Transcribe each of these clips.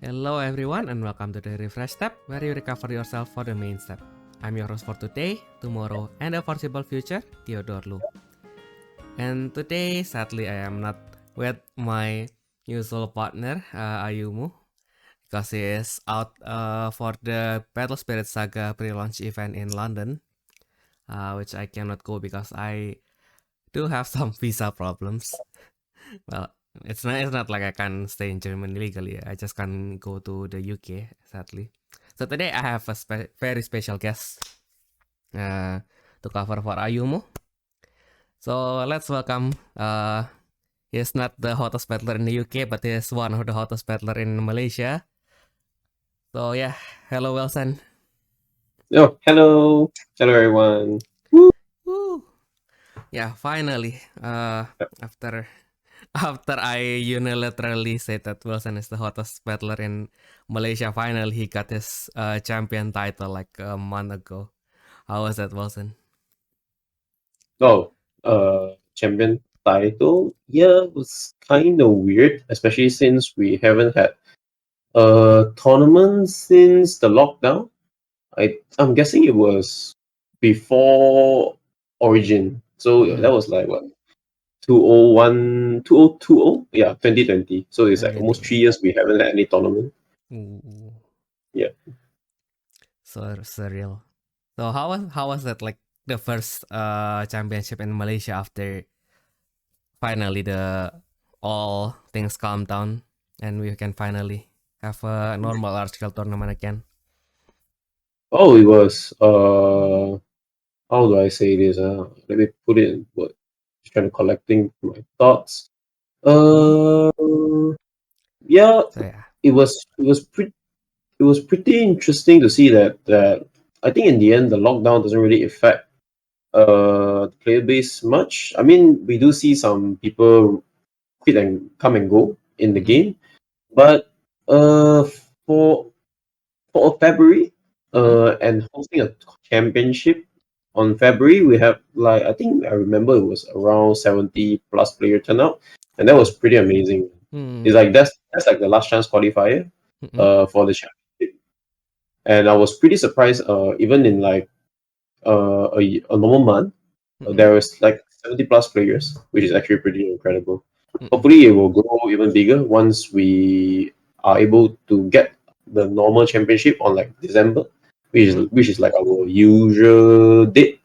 Hello everyone and welcome to the Refresh Step, where you recover yourself for the main step. I'm your host for today, tomorrow, and the foreseeable future, Theodore Lu. And today, sadly, I am not with my usual partner, Ayumu, because he is out for the Battle Spirit Saga pre-launch event in London, which I cannot go because I do have some visa problems. Well, it's not like I can stay in Germany legally. I just can't go to the UK, sadly. So today I have a very special guest to cover for Ayumu. So let's welcome. He's not the hottest battler in the UK, but he's one of the hottest battler in Malaysia. So yeah, hello Wilson. Oh, hello everyone. Woo. Yeah, finally. After I unilaterally said that Wilson is the hottest battler in Malaysia, finally he got his champion title like a month ago. How was that, Wilson? Oh, champion title. Yeah, it was kind of weird, especially since we haven't had a tournament since the lockdown. I'm guessing it was before Origin, so that was like what 201, 2020? Yeah, 2020. So it's like almost 3 years we haven't had any tournament. Ooh. Yeah. So surreal. So how was that like the first championship in Malaysia after finally the all things calm down and we can finally have a normal large scale tournament again? Oh, it was how do I say this? Let me put it in words. Just trying to collecting my thoughts. Uh, yeah, So yeah. it was pretty interesting to see that I think in the end the lockdown doesn't really affect the player base much. I mean, we do see some people quit and come and go in the game, but for February and hosting a championship on February, we have like I think I remember it was around 70 plus player turnout, and that was pretty amazing. It's like that's like the last chance qualifier for the championship, and I was pretty surprised. Even in like a normal month, there was like 70 plus players, which is actually pretty incredible. Hopefully, it will grow even bigger once we are able to get the normal championship on like December, which is like our usual date.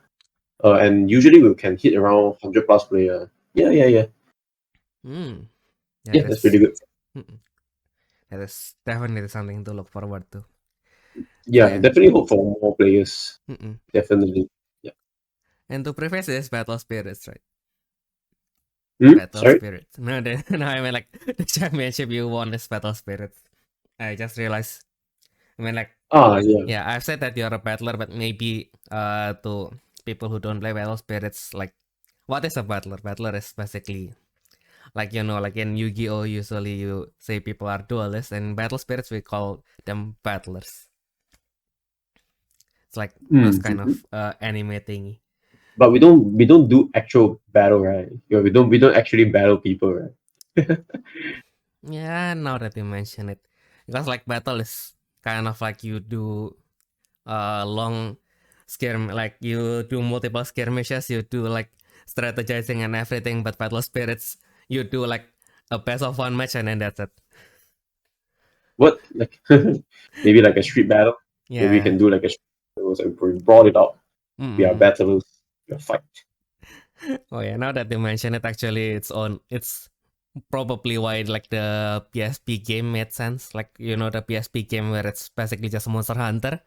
And usually we can hit around 100 plus player. Yeah. Yeah, Yeah, that's pretty good. that is definitely something to look forward to. So Yeah, yeah. definitely hope for more players. Definitely. Yeah. And to preface this, Battle Spirits, right? Hmm? Battle Sorry? Spirits. No, no, I mean like the championship you won is Battle Spirits. I just realized. I mean like, Yeah. yeah, I've said that you're a battler, but maybe to people who don't play Battle Spirits, like, what is a battler? Battler is basically like, you know, like in Yu-Gi-Oh, usually you say people are duelists, and Battle Spirits we call them battlers. It's like those kind of anime thingy. But we don't do actual battle, right? Yeah, we don't actually battle people, right? Yeah, now that you mention it, because like battle is kind of like you do long like you do multiple skirmishes, you do like strategizing and everything, but Battle Spirits you do like a best of one match and then that's it. What? Like maybe like a street battle? Maybe we Yeah. can do like a street battle. So we brought it out. We are Mm-mm. battlers. We are fight. Oh yeah, now that you mention it, actually it's probably why like the PSP game made sense. Like, you know, the PSP game where it's basically just Monster Hunter,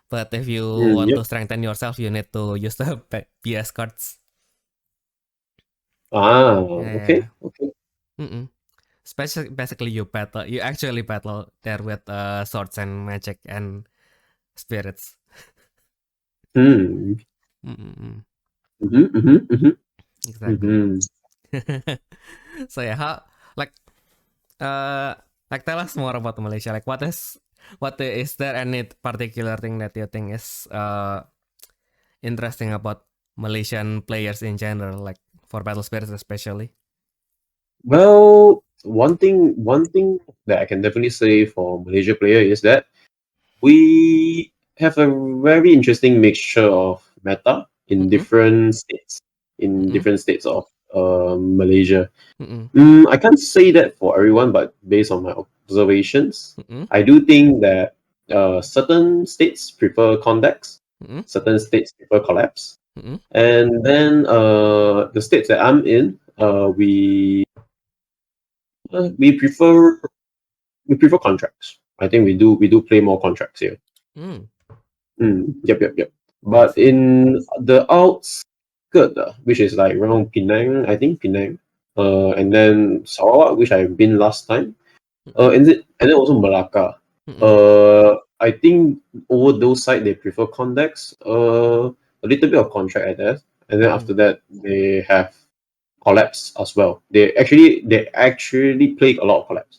but if you want Yep. to strengthen yourself, you need to use the PS cards. Okay. Yeah. Mm-mm. Basically you actually battle there with swords and magic and spirits. Hmm. Mm-mm. Mm-hmm, mm-hmm, mm-hmm, Exactly. mm-hmm. So yeah, how like uh like tell us more about Malaysia. Like what is there any particular thing that you think is interesting about Malaysian players in general, like for Battle Spirits especially? Well, one thing that I can definitely say for Malaysia player is that we have a very interesting mixture of meta in different states, of Malaysia. I can't say that for everyone, but based on my observations, I do think that certain states prefer condex, certain states prefer collapse, and then the states that I'm in, we prefer contracts. I think we do play more contracts here. Yep. But in the outskirt, which is like around Penang, I think Penang, and then Sarawak, which I've been last time, and then also Malacca. I think over those sides they prefer condex, a little bit of contract at that, and then after that they have collapse as well. They actually play a lot of collapse.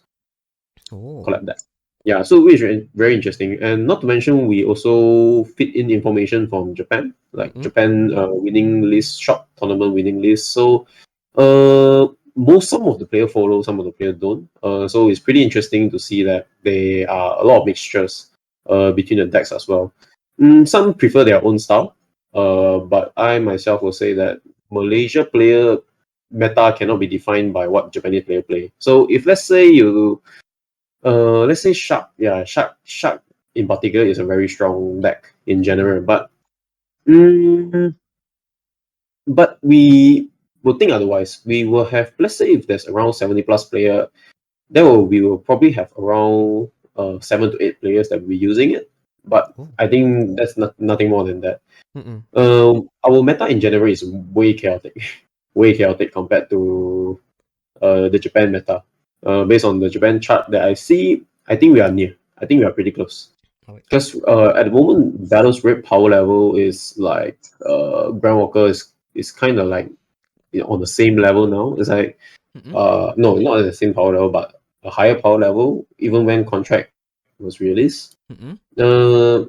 Collapse that. Yeah, so which is very interesting, and not to mention we also fit in information from Japan, like Japan winning list, short tournament winning list. So, some of the player follow, some of the player don't. So it's pretty interesting to see that there are a lot of mixtures between the decks as well. Some prefer their own style, but I myself will say that Malaysia player meta cannot be defined by what Japanese player play. So if let's say Shark, Shark in particular is a very strong deck in general, but we will think otherwise. We will have, let's say if there's around 70 plus player, we will probably have around 7 to 8 players that will be using it. But I think that's nothing more than that. Our meta in general is way chaotic, way chaotic compared to the Japan meta. Based on the Japan chart that I see, I think we are near. I think we are pretty close. Because at the moment, Battle's rate power level is like Groundwalker is kind of like on the same level now. It's like no, not at the same power level, but a higher power level. Even when contract was released, because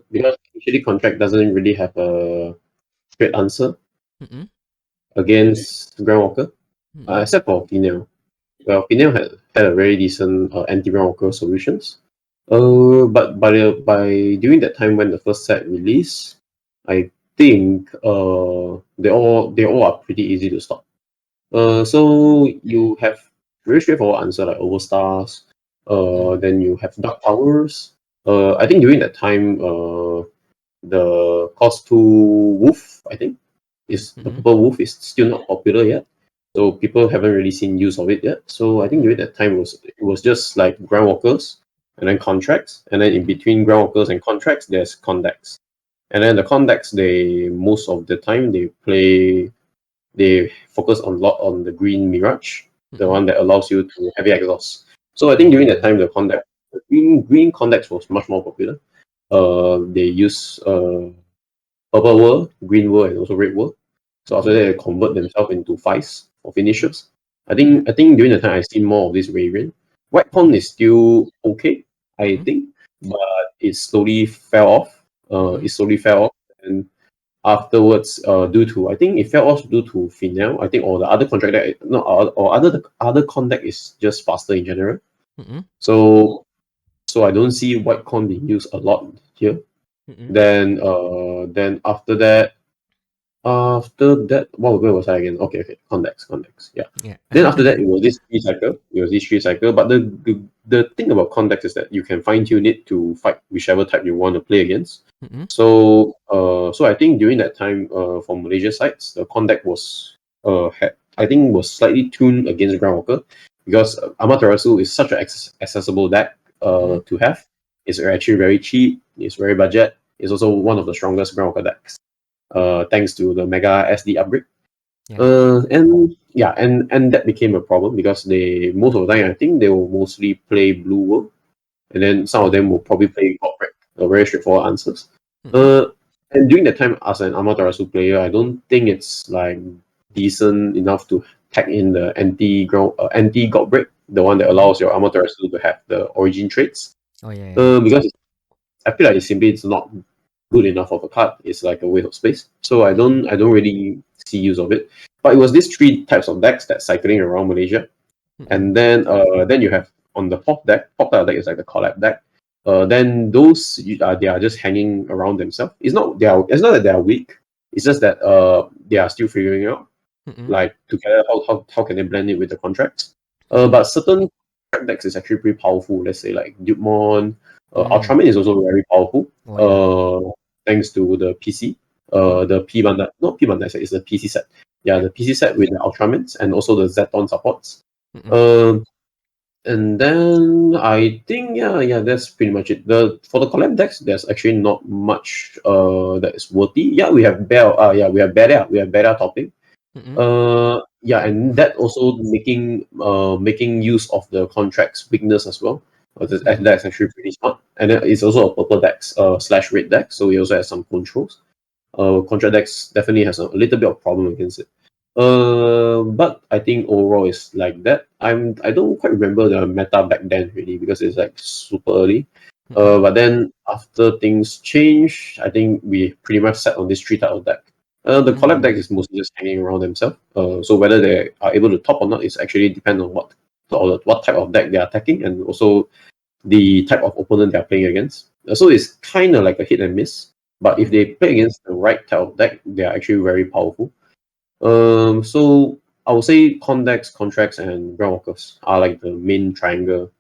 usually contract doesn't really have a straight answer against Groundwalker, except for Female. Well, Pinel had a very decent anti-ground walker solutions. But by during that time when the first set released, I think they all are pretty easy to stop. So you have very straightforward answer like Overstars. Then you have Dark Powers. I think during that time, the cost 2 Wolf, I think, is the Purple Wolf is still not popular yet. So people haven't really seen use of it yet. So I think during that time it was just like ground walkers and then contracts, and then in between ground walkers and contracts there's condex. And then the condex they most of the time they focus a lot on the green Mirage, the one that allows you to heavy exhaust. So I think during that time the green condex was much more popular. They use purple world, green world, and also red world. So after that, they convert themselves into fives for finishers. I think during the time I see more of this variant. White con is still okay, I think, but it slowly fell off. And afterwards, due to I think it fell off due to Finel. I think or the other contract that no or other contact is just faster in general. So I don't see white con being used a lot here. Then after that, where was I again? Okay, condex, yeah. Then after that, it was this 3 cycle. But the thing about condex is that you can fine tune it to fight whichever type you want to play against. So I think during that time, from Malaysia sides, the condex was was slightly tuned against Groundwalker because Amaterasu is such an accessible deck to have. It's actually very cheap. It's very budget. It's also one of the strongest Groundwalker decks. Thanks to the Mega SD upgrade. And that became a problem because most of the time I think they will mostly play Blue World, and then some of them will probably play God Break, very straightforward answers. And during that time, as an Amaterasu player, I don't think it's like decent enough to tag in the anti God Break, the one that allows your Amaterasu to have the origin traits. Because I feel like it's not good enough of a card. It's like a waste of space. So I don't really see use of it. But it was these 3 types of decks that cycling around Malaysia. And then you have on the fourth type of deck is like the collab deck. Then those they are just hanging around themselves. It's not that they are weak. It's just that they are still figuring out like together how can they blend it with the contracts. But certain decks is actually pretty powerful. Let's say like Dupemon, Ultraman is also very powerful. Thanks to the PC, the P Bandai, not P Bandai set, it's the PC set. Yeah, the PC set with the Ultramans and also the Zeton supports. And then I think that's pretty much it. For the collab decks, there's actually not much that is worthy. Yeah, we have Beta topping. And that also making use of the contract's weakness as well. That's actually pretty smart. And then it's also a purple deck slash red deck, so we also have some controls. Contract decks definitely has a little bit of problem against it. But I think overall it's like that. I don't quite remember the meta back then really because it's like super early. But then after things change, I think we pretty much set on this three type of deck. The collab deck is mostly just hanging around themselves. So whether they are able to top or not is actually depend on what type of deck they are attacking and also the type of opponent they are playing against. So it's kind of like a hit and miss. But if they play against the right type of deck, they are actually very powerful. So I would say Condex, Contracts, and Groundwalkers are like the main triangle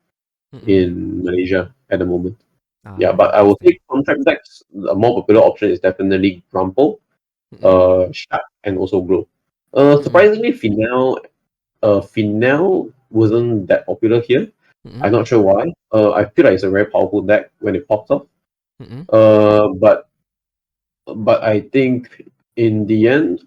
in Malaysia at the moment. But I would say Contract decks, a more popular option is definitely Grumple, Shark, and also Glow. Surprisingly, Finale wasn't that popular here. I'm not sure why. I feel like it's a very powerful deck when it pops up. But I think in the end,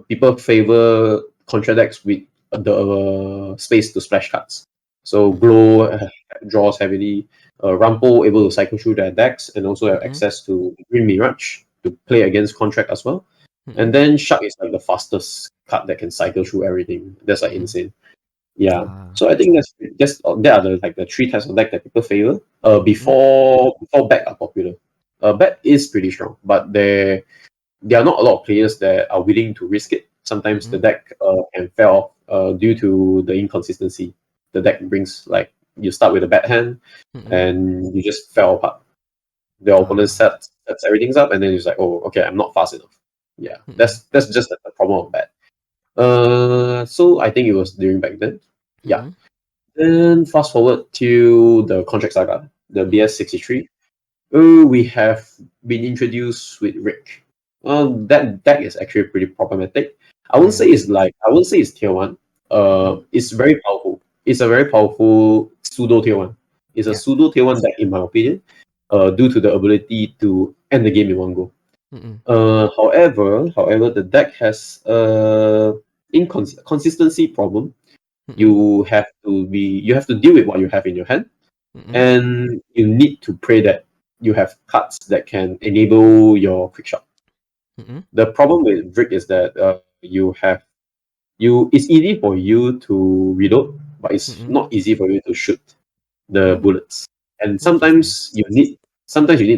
people favor contra decks with the space to splash cards. So Glow draws heavily. Rampo able to cycle through their decks and also have access to Green Mirage to play against Contract as well. And then Shark is like the fastest card that can cycle through everything. That's like insane. Yeah. So I think there are the three types of deck that people favor. Before back are popular. Back is pretty strong, but there are not a lot of players that are willing to risk it. Sometimes the deck can fail due to the inconsistency. The deck brings like you start with a bad hand and you just fell apart. The opponent sets everything up and then it's like, oh, okay, I'm not fast enough. Yeah, that's just the problem of bad. So I think it was during back then. Yeah. Then fast forward to the Contract Saga, the BS63. We have been introduced with Rick. That deck is actually pretty problematic. I wouldn't say it's tier 1. It's very powerful. It's a very powerful pseudo tier 1. It's a pseudo tier 1 deck in my opinion, due to the ability to end the game in one go. However, the deck has consistency problem. You have to deal with what you have in your hand, and you need to pray that you have cards that can enable your quick shot. The problem with Rick is that it's easy for you to reload, but it's not easy for you to shoot the bullets. And sometimes you need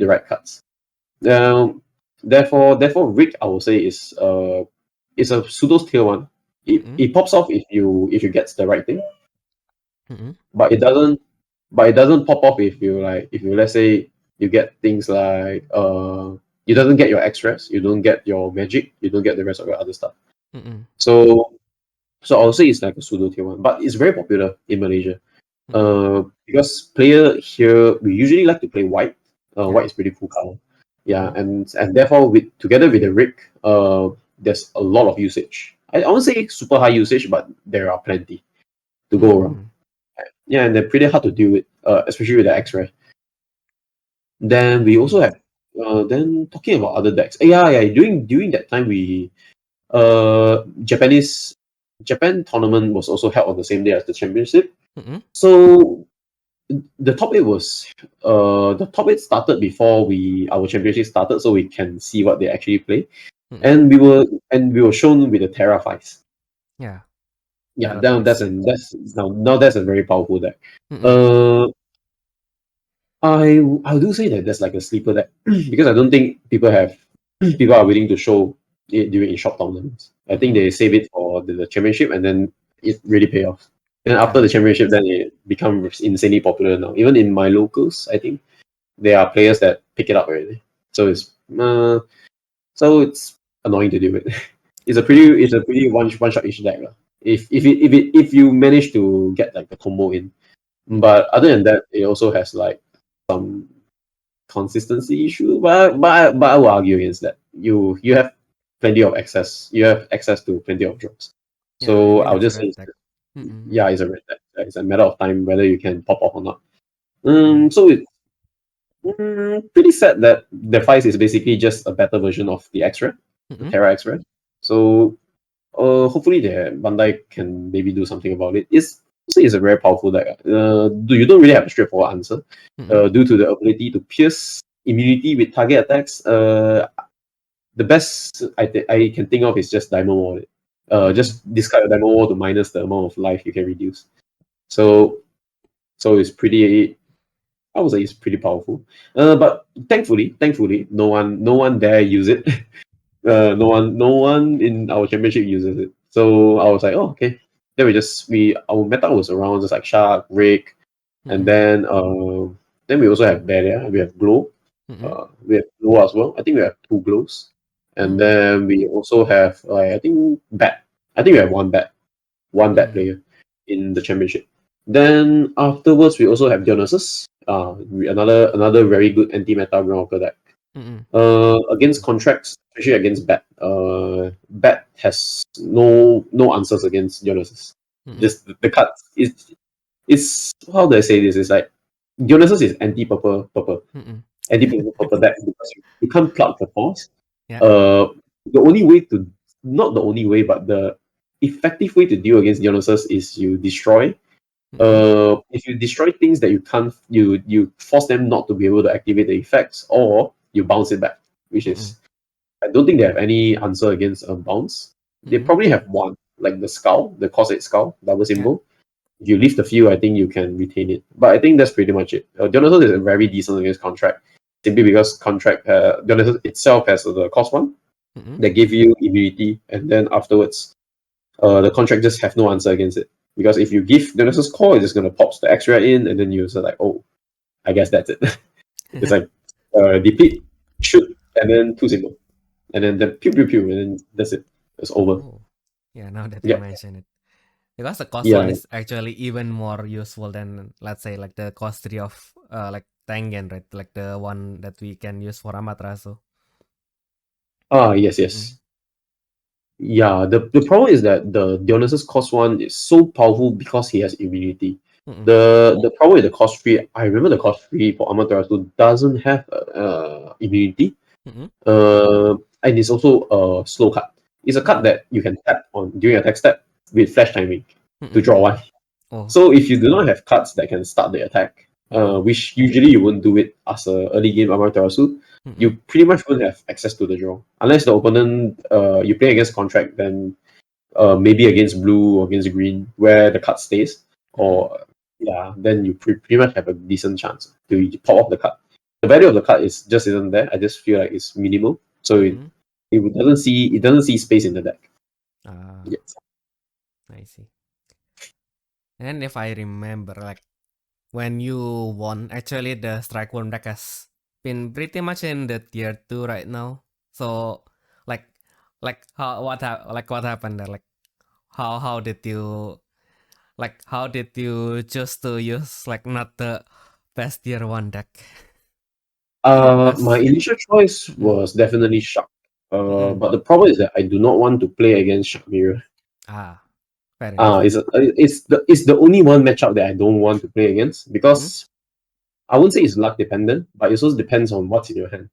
the right cards. Therefore, Rick I would say is a pseudo tier 1. It pops off if you get the right thing, but it doesn't pop off if you let's say you get things like you doesn't get your extras, you don't get your magic, you don't get the rest of your other stuff. So I would say it's like a pseudo tier 1, but it's very popular in Malaysia. Because player here we usually like to play white. White is pretty cool color. Yeah, and therefore together with the Rick, there's a lot of usage. I won't say super high usage, but there are plenty to go around. Yeah, and they're pretty hard to deal with, especially with the X-Ray. Then we also have then talking about other decks. During that time we Japan tournament was also held on the same day as the championship. So the top 8 started before our championship started, so we can see what they actually play. And we were shown with the Terra Fives. Yeah. Now that's a very powerful deck. I do say that that's like a sleeper deck because I don't think people are willing to show it during short tournaments. I think they save it for the championship and then it really pay off. And after the championship, then it becomes insanely popular now. Even in my locals, I think there are players that pick it up already. So it's annoying to deal with. It's a pretty one shot each deck. If you manage to get like the combo in. But other than that, it also has like some consistency issue. But I will argue against that. You have plenty of access. You have access to plenty of drops. So I'll just say, yeah, it's a red deck. It's a matter of time whether you can pop off or not. So it's pretty sad that the Defies is basically just a better version of the X-Ray, the Terra X-Ray. So hopefully the Bandai can maybe do something about it. It's a very powerful deck. You don't really have a straightforward answer. Due to the ability to pierce immunity with target attacks. The best I can think of is just Diamond Wall. Just discard a Diamond Wall to minus the amount of life you can reduce. So it's pretty. I would say it's pretty powerful. But thankfully, no one dare use it. No one in our championship uses it. So I was like, oh, okay. Then our meta was around just like Shark, Rake, and then we also have Barrier. We have Glow. We have Glow as well. I think we have 2 Glows. And then we also have I think Bat. I think we have one Bat player in the championship. Then afterwards we also have Dionysus. Another very good anti-meta Groundwalker deck. Against contracts, especially against Bat. Bat has no answers against Dionysus. Just the cards. It's how do I say this? It's like Dionysus is anti-purple. Anti-purple deck because you can't plug the force. The only way to not the only way, but the effective way to deal against Dionysus is you destroy. If you destroy things that you can't, you force them not to be able to activate the effects, or you bounce it back, which is I don't think they have any answer against a bounce. They probably have one, like the skull, the cause 8 skull, double symbol. If you leave the field, I think you can retain it. But I think that's pretty much it. Dionysus is very decent against contract, simply because contract Dionysus itself has the cost 1 that give you immunity, and then afterwards, the contract just have no answer against it. Because if you give Dionysus Core, it's just gonna pop the X-Ray in, and then you're like, oh, I guess that's it. It's like deplete, shoot, and then 2 symbol. And then pew pew pew, and then that's it. It's over. Yeah, now that you mention it. Because the cost 1 is actually even more useful than, let's say, like the cost 3 of like Tengen, right? Like the one that we can use for Amaterasu. Yes. Yeah, the problem is that the Dionysus cost 1 is so powerful because he has immunity. The problem with the cost 3, I remember the cost 3 for Amaterasu doesn't have immunity. And it's also a slow card. It's a card that you can tap on during attack step with flash timing to draw 1. So if you do not have cards that can start the attack, which usually you wouldn't do it as a early game Amaterasu, you pretty much won't have access to the draw. Unless the opponent you play against contract, then maybe against blue or against green, where the card stays, or then you pretty much have a decent chance to pop off the card. The value of the card isn't there. I just feel like it's minimal, so it doesn't see space in the deck. Yes. I see. And if I remember, like when you won, actually the Strike Worm deck has been pretty much in the tier 2 right now. So like what happened there? Like how did you choose to use like not the best tier 1 deck? My initial choice was definitely Shark. But the problem is that I do not want to play against Shark Mirror. Fair enough. It's the only one matchup that I don't want to play against, because I wouldn't say it's luck dependent, but it also depends on what's in your hand.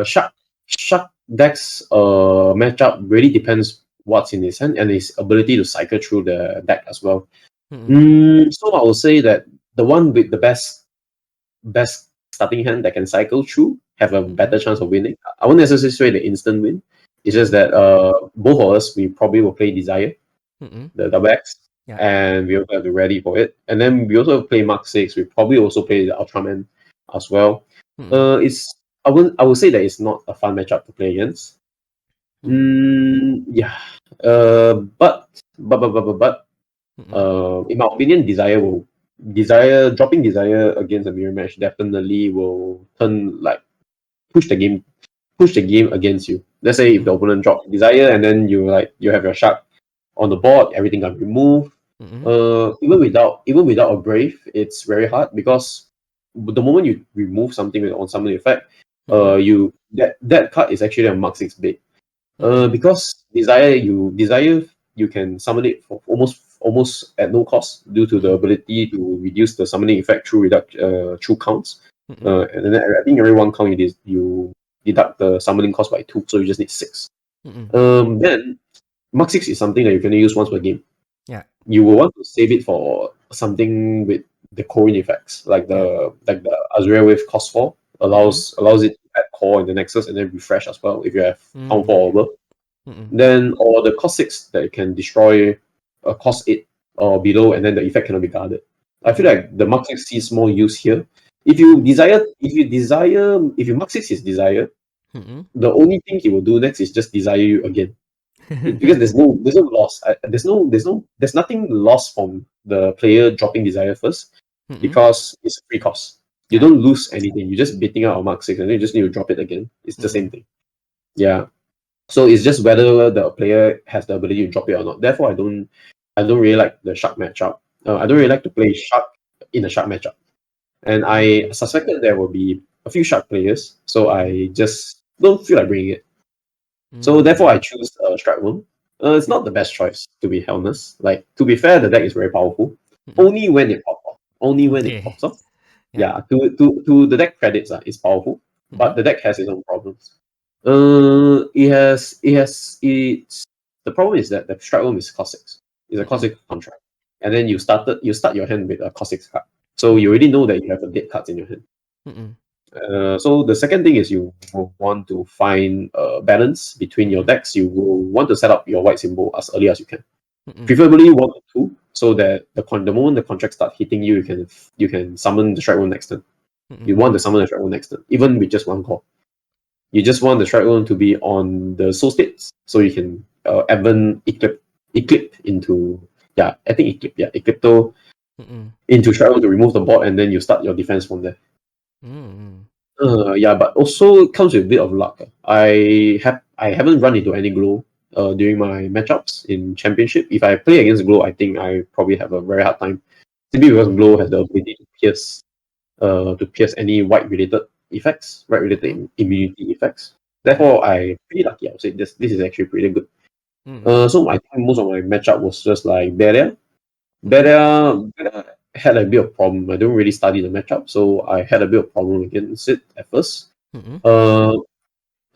Shark deck's matchup really depends what's in his hand and his ability to cycle through the deck as well. So I will say that the one with the best starting hand that can cycle through have a better chance of winning. I won't necessarily say the instant win. It's just that both of us, we probably will play Desire, the double X, and we also have to be ready for it. And then we also play Mark 6. We probably also play the Ultraman as well. I would say that it's not a fun matchup to play against. But In my opinion, dropping desire against a mirror match definitely will push the game against you. Let's say if the opponent drops desire and then you have your shark on the board, everything got removed. Even without a brave, it's very hard because the moment you remove something on summon effect, that card is actually a Mark 6 bait. Because desire you can summon it for almost at no cost due to the ability to reduce the summoning effect through counts. And then I think every one count you deduct the summoning cost by 2, so you just need 6. Then Mark 6 is something that you can only use once per game. Yeah. You will want to save it for something with the coring effects, like the Azure Wave cost 4 allows it to add core in the Nexus and then refresh as well if you have count 4 over. Then or the cost 6 that you can destroy a cost 8 or below, and then the effect cannot be guarded. I feel like the Mark 6 sees more use here. If you Mark 6 his desire, the only thing he will do next is just desire you again. Because there's no loss. There's nothing lost from the player dropping desire first, because it's a free cost. You don't lose anything. You're just beating out a Mark 6 and then you just need to drop it again. It's the same thing. Yeah. So it's just whether the player has the ability to drop it or not. Therefore, I don't really like the shark matchup. I don't really like to play shark in a shark matchup. And I suspected there will be a few shark players, so I just don't feel like bringing it. So therefore, I choose Strike Worm. It's not the best choice, to be honest. Like, to be fair, the deck is very powerful. Only when it pops off. It pops off. Yeah. To the deck credits, it's powerful, but the deck has its own problems. The problem is that the Strike Worm is cost 6. It's a cost 6 contract, and then you start your hand with a cost 6 card, so you already know that you have a dead cards in your hand. So the second thing is you will want to find a balance between your decks. You will want to set up your white symbol as early as you can, preferably 1 or 2, so that the moment the contract starts hitting you, you can summon the Strike Worm next turn. You want to summon the Strike Worm next turn, even with just 1 call. You just want the Strike Worm to be on the soul states, so you can Advent Eclipse into Eclipto into Strike Worm to remove the board, and then you start your defense from there. But also it comes with a bit of luck. I haven't run into any glow during my matchups in championship. If I play against glow, I think I probably have a very hard time, simply because glow has the ability to pierce any white related effects, white related immunity effects. Therefore, I'm pretty lucky. I would say this is actually pretty good. So I think most of my matchup was just like Beria. Beria had a bit of problem. I don't really study the matchup, so I had a bit of problem against it at first. I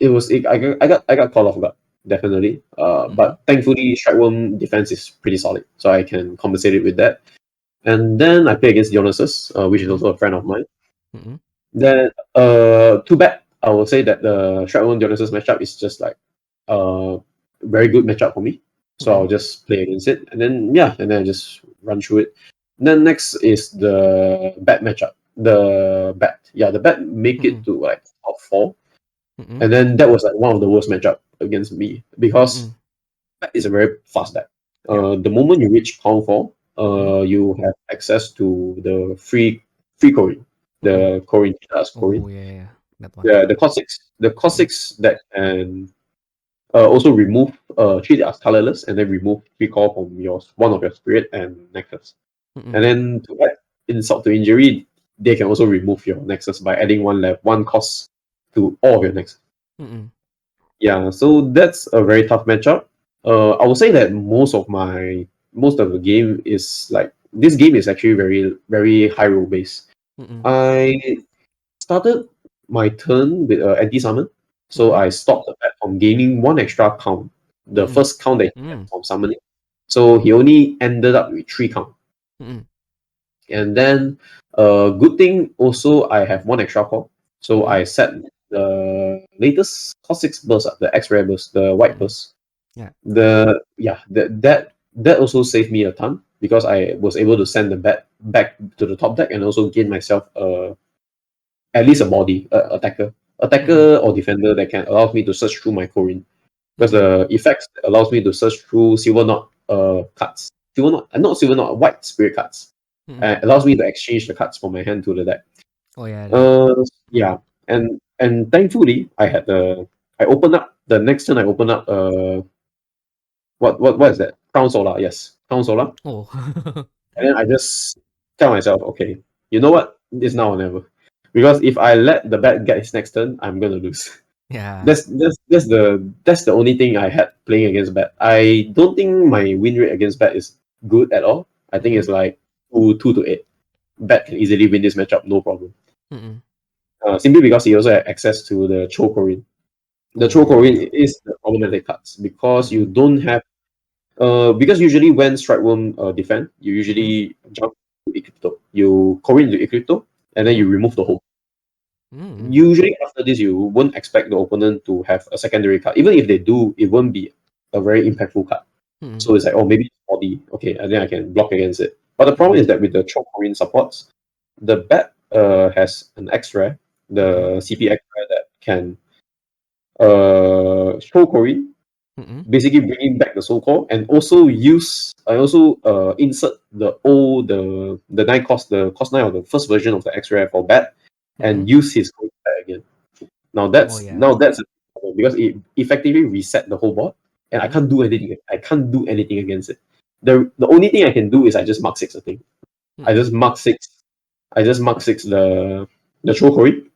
got caught off guard, definitely. But thankfully, Strike Worm defense is pretty solid, so I can compensate it with that. And then I play against Dionysus, which is also a friend of mine. Then, too bad. I will say that the Strike Worm Dionysus matchup is just like very good matchup for me. So I'll just play against it, and then I just run through it. Then next is the bat matchup. The bat make it to like top 4, and then that was like one of the worst matchup against me, because bat is a very fast deck. The moment you reach pound 4, you have access to the free coring, the coring class coring. That one. The cost 6 that can also remove treat it as colorless, and then remove 3 core from one of your spirit and Nexus. And then to add insult to injury, they can also remove your Nexus by adding 1 cost to all of your Nexus. Yeah, so that's a very tough matchup. I would say that most of the game is like, this game is actually very, very high roll based. I started my turn with anti-summon, so I stopped the bat from gaining 1 extra count, the first count that he had from summoning. So he only ended up with 3 count. And then good thing also, I have 1 extra call, so I set the latest cost 6 burst, the X-ray burst, the white burst. That also saved me a ton, because I was able to send the bat back to the top deck and also gain myself at least a body, attacker or defender that can allow me to search through my Corin, because the effects allows me to search through Silver Knot cards white spirit cards. Mm-mm. Allows me to exchange the cards from my hand to the deck. Oh yeah. Yeah, and thankfully I opened up the next turn. I opened up what is that? Crown Solar, yes, Crown Solar. Oh. And then I just tell myself, okay, you know what? It's now or never. Because if I let the bat get his next turn, I'm gonna lose. Yeah. That's the only thing I had playing against bat. I don't think my win rate against bat is good at all. I think it's like 2 to 8. Bat can easily win this matchup, no problem. Mm-mm. Simply because he also had access to the Chocorin. The Chocorin is the problematic cards because you don't have because usually when Strike Worm defend, you usually jump to Eclipto. You Corin to Eclipto, and then you remove the hole. Mm-mm. Usually after this, you won't expect the opponent to have a secondary card. Even if they do, it won't be a very impactful card. Mm-mm. So it's like, oh, maybe it's body. Okay, and then I can block against it. But the problem is that with the Chocorin supports, the bat has an X-Rare, the CP X-Rare that can show Corin, Mm-mm. basically bringing back the soul core, and also insert the 9 cost, the cost 9 of the first version of the X-Rare for bat, and use his code back again. Now that's a problem because it effectively reset the whole board, and I can't do anything. I can't do anything against it. The only thing I can do is I just mark 6 a thing. I just mark 6. I just mark 6 the Chocorin.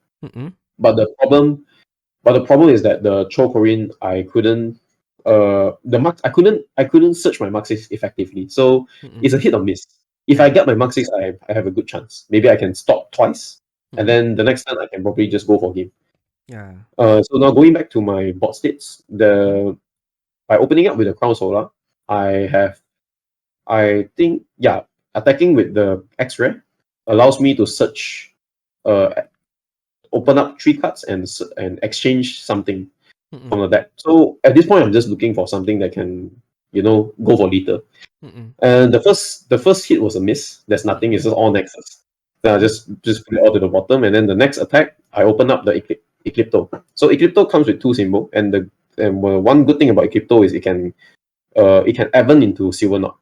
But the problem is that the Chocorin I couldn't I couldn't search my mark 6 effectively. So it's a hit or miss. If I get my mark 6, I have a good chance. Maybe I can stop twice, and then the next time I can probably just go for game. Yeah. So now going back to my board states, by opening up with the Crown Solar, I think attacking with the X-Ray allows me to search, open up 3 cards and exchange something from the deck. So at this point, I'm just looking for something that can, go for lethal. And the first hit was a miss. There's nothing. It's just all nexus. Then I just put it all to the bottom, and then the next attack, I open up the Eclipto. So Eclipto comes with 2 symbol, and one good thing about Eclipto is it can Advent into Silver Knot.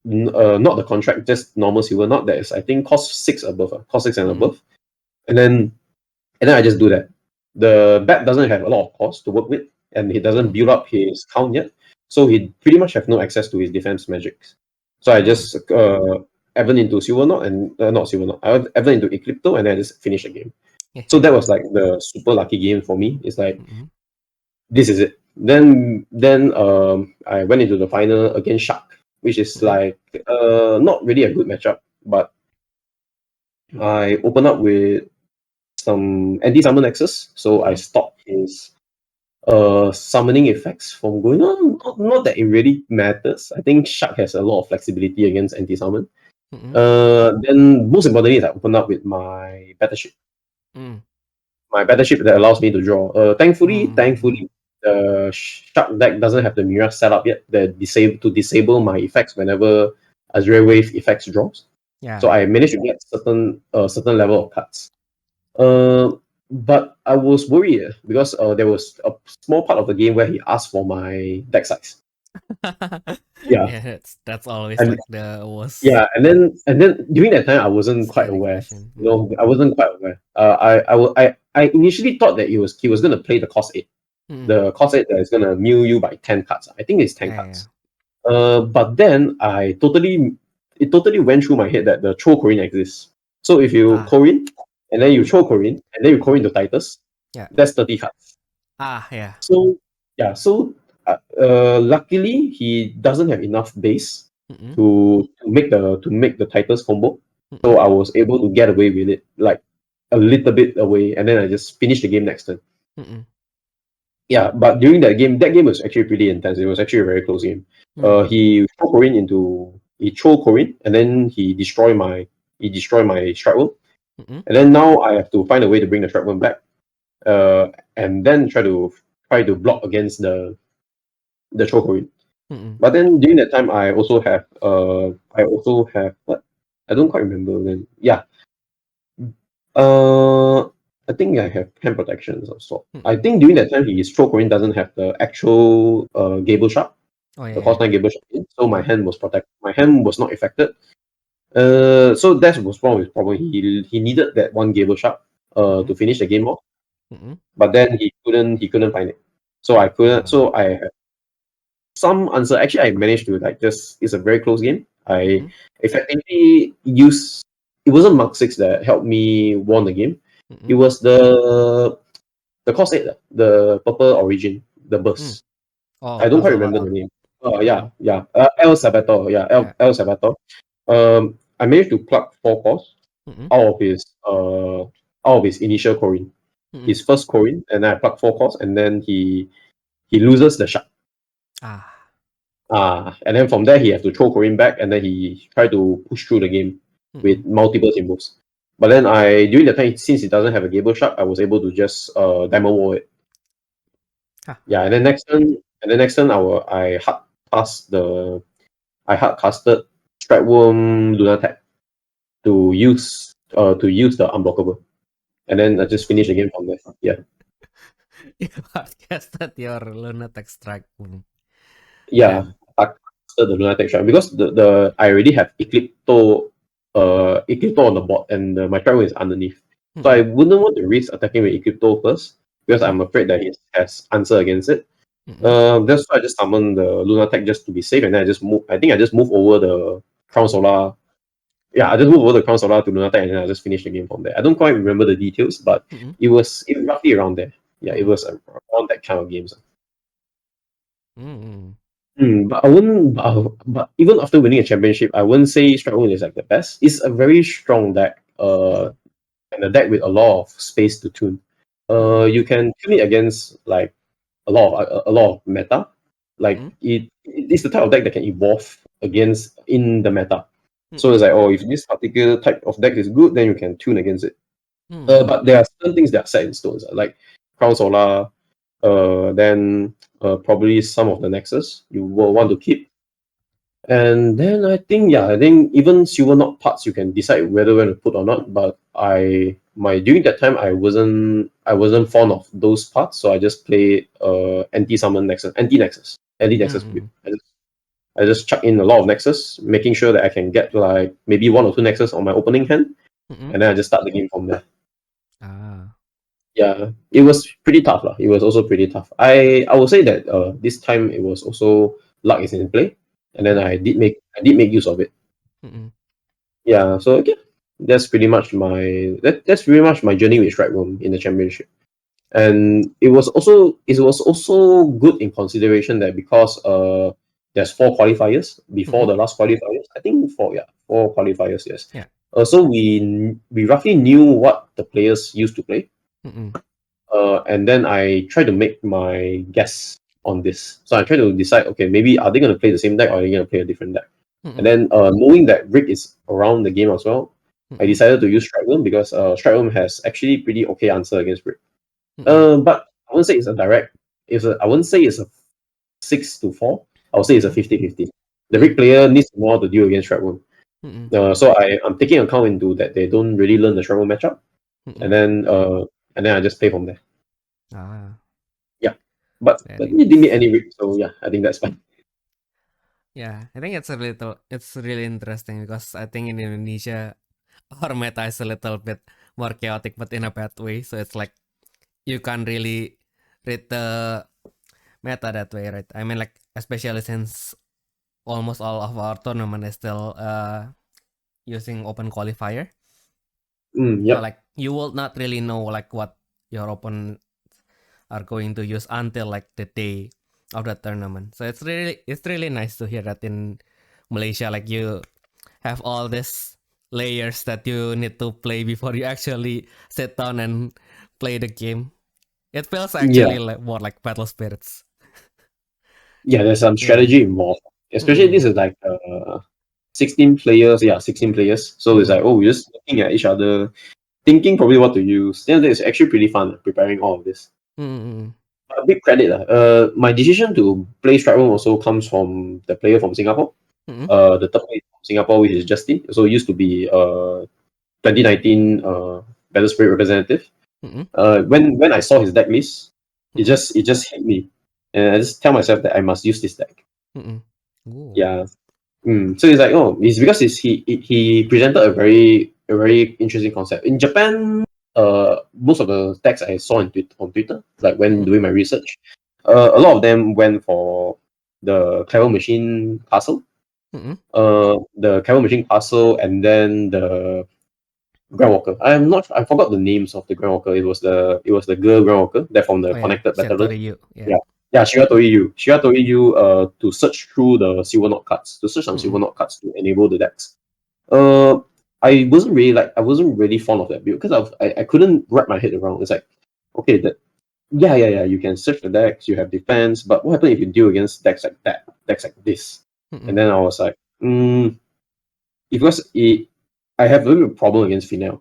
Not the contract, just normal Silver Knot. That is, I think, cost 6 above, cost 6 and above. And then I just do that. The bat doesn't have a lot of cost to work with, and he doesn't build up his count yet, so he pretty much have no access to his defense magics. So I just Advent into Silver Knot and not Silver Knot. I Advent into Eclipto, and then I just finish the game. So that was like the super lucky game for me. It's like this is it. Then I went into the final against Shark, which is like not really a good matchup, but I open up with some anti-summon nexus, so I stopped his summoning effects from going on. Not that it really matters. I think Shark has a lot of flexibility against anti-summon. Then most importantly is I open up with my battleship. My battleship that allows me to draw. Thankfully, the Shark deck doesn't have the Mirage set up yet. That disable my effects whenever Azure Wave effects drops. Yeah. So I managed to get certain level of cards. But I was worried because there was a small part of the game where he asked for my deck size. Yeah, that's always like the worst. Yeah, and then during that time I wasn't quite aware. I wasn't quite aware. I initially thought that he was gonna play the cost 8. The cost 8 that is gonna mill you by 10 cards. I think it's 10 cards. But then it totally went through my head that the Cho Corin exists. So if you Corin, and then you Cho Corin, and then you Corin to Titus, that's 30 cards. So luckily he doesn't have enough base to make the Titus combo. So I was able to get away with it, like a little bit away, and then I just finished the game next turn. Yeah, but during that game was actually pretty intense. It was actually a very close game. He throw Corin, and then he destroyed my Strike Worm. And then now I have to find a way to bring the Strike Worm back, and then try to block against the Chocorin. But then during that time, I also have what? I don't quite remember then. Yeah. I think I have hand protections of sort. I think during that time his Chocorin doesn't have the actual Gable Shark. Oh the cost yeah. 9 Gable shot in, so my Mhm. hand was protected. My hand was not affected. So that was one of his problem. He needed that 1 Gable shot to finish the game off, Mhm. but then he couldn't find it. So I couldn't. Ah. So I had some answer. Actually, I managed to it's a very close game. I Mhm. effectively used. It wasn't Mark 6 that helped me won the game. It Mhm. was the cost 8, the purple origin, the Mm. burst. Oh, I don't quite remember Consolado. the name. Oh yeah, Mhm. yeah. El Sabato. Yeah, Yeah. El Sabato. I managed to pluck 4 cores Mhm. out of his initial Corin, Mhm. his first Corin, and then I pluck 4 cores, and then he loses the shot. Ah. And then from there he has to throw Corin back, and then he tried to push through the game with Mhm. multiple symbols. But then during the time, since he doesn't have a Gable shot, I was able to just diamond wall it. Ah. Yeah, and then next turn cast the I hard casted Strike Worm Lunatic to use the unblockable. And then I just finished the game from there. Yeah. You podcasted your lunatic strike. Yeah. Damn. I casted the Lunatic Strike because the I already have Eclipto on the board, and my Strike Worm is underneath. So I Mhm. wouldn't want to risk attacking with Eclipto first because Mhm. I'm afraid that he has answer against it. Mhm. That's why I just summoned the Lunatic just to be safe, and then I think I just move over the Crown Solar. Yeah, I just moved over the Crown Solar to Lunatic, and then I just finished the game from there. I don't quite remember the details, but Mhm. it was roughly around there. Yeah, it Mhm. was around that kind of games. Mhm. But I wouldn't. But even after winning a championship, I wouldn't say Strikemoon is like the best. It's a very strong deck. Mhm. And a deck with a lot of space to tune. Mhm. You can tune it against like a lot of meta. Like Mhm. it's the type of deck that can evolve against in the meta. So it's Mhm. like, oh, if this particular type of deck is good, then you can tune against it. Mhm. But there are certain things that are set in stones, like Crown Solar, then probably some of the Nexus you will want Mhm. to keep. And then I think even Silver Knot parts you can decide whether to put or not. But during that time I wasn't fond of those parts, so I just play anti-summon Nexus, anti-Nexus build. Mhm. I just chuck in a lot of Nexus, making sure that I can get like maybe 1 or 2 Nexus on my opening hand, Mhm. and then I just start the game from there. Ah. Yeah, it was pretty tough lah. It was also pretty tough. I would say that this time it was also luck is in play, and then Mhm. I did make use of it. Mhm. Yeah, so okay, that's pretty much my journey with Strike Room in the championship. And it was also good in consideration that because there's 4 qualifiers before Mhm. the last qualifiers. I think 4 qualifiers, yes. Yeah. So we roughly knew what the players used to play, Mhm. and then I try to make my guess on this. So I try to decide, okay, maybe are they going to play the same deck or are they going to play a different deck? And Mhm. then knowing that Rick is around the game as well, I Mhm. decided to use Strike because Strike has actually pretty okay answer against Rick. Mhm. But I wouldn't say it's a direct. I wouldn't say it's a 6-4. I would say it's a Mhm. 50-50. The Mm. Rick player needs more to deal against Strike. Mhm. So I'm taking account into that they don't really learn the Strike matchup, and Mhm. then uh, and then I just play from there. Ah. Yeah, but Very it didn't meet nice. any Rick, so yeah, I think that's fine. Yeah, I think it's really interesting because I think in Indonesia our meta is a little bit more chaotic, but in a bad way. So it's like you can't really read the meta that way, right? I mean, like especially since almost all of our tournament is still using open qualifier. So Yep. like you will not really know like what your opponent are going to use until like the day of the tournament. So it's really nice to hear that in Malaysia, like you have all these layers that you need to play before you actually sit down and play the game. It feels Yeah. actually like more like battle spirits. Yeah, there's some Yeah. strategy involved. Especially this Mm-mm. is like 16 players. Yeah, 16 players. So it's like, Mm-mm. oh, we're just looking at each other, thinking probably what to use. Then it's actually pretty fun preparing all of this. Mm-mm. A big credit. My decision to play Strike Room also comes from the player from Singapore. Mm-mm. The third player from Singapore, which is Justin. So it used to be 2019 Battle Spirit representative. Mm-mm. When I saw his deck list, it Mm-mm. just it just hit me, and I just tell myself that I must use this deck. Ooh. Yeah. So it's like, oh, it's because he presented a very interesting concept. In Japan, most of the texts I saw on Twitter, like when doing my research, a lot of them went for the Clever Machine Castle, the Clever Machine Castle, and then the Grand Walker. I forgot the names of the Grand Walker. It was the girl Grand Walker. They're from the Oh yeah, Connected Battalion. Shatori, Yeah. Yeah, Shigatori, to search through the silver knot cards, to search some silver knot cards to enable the decks. Uh, I wasn't really fond of that build because I couldn't wrap my head around. It's like, okay, yeah, you can search the decks, you have defense, but what happens if you deal against decks like that, decks like this? And then I was like, I have a little bit of problem against Finale,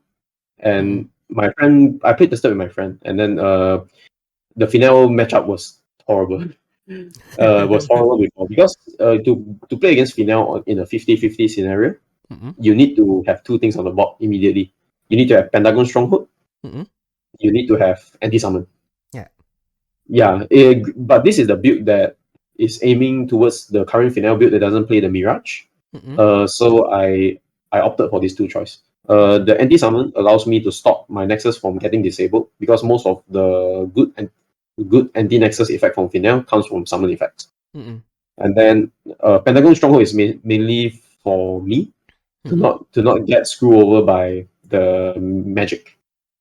and my friend, I played the step with my friend, and then the Finale matchup was horrible. Was horrible before because to play against Finale in a 50-50 scenario, you need to have two things on the board immediately. You need to have Pentagon Stronghold. You need to have anti-summon. Yeah, but this is the build that is aiming towards the current Finale build that doesn't play the Mirage. So I opted for these two choices. The anti-summon allows me to stop my Nexus from getting disabled because most of the good anti-Nexus effect from Finale comes from summon effects. And then Pentagon Stronghold is mainly for me to not get screwed over by the magic,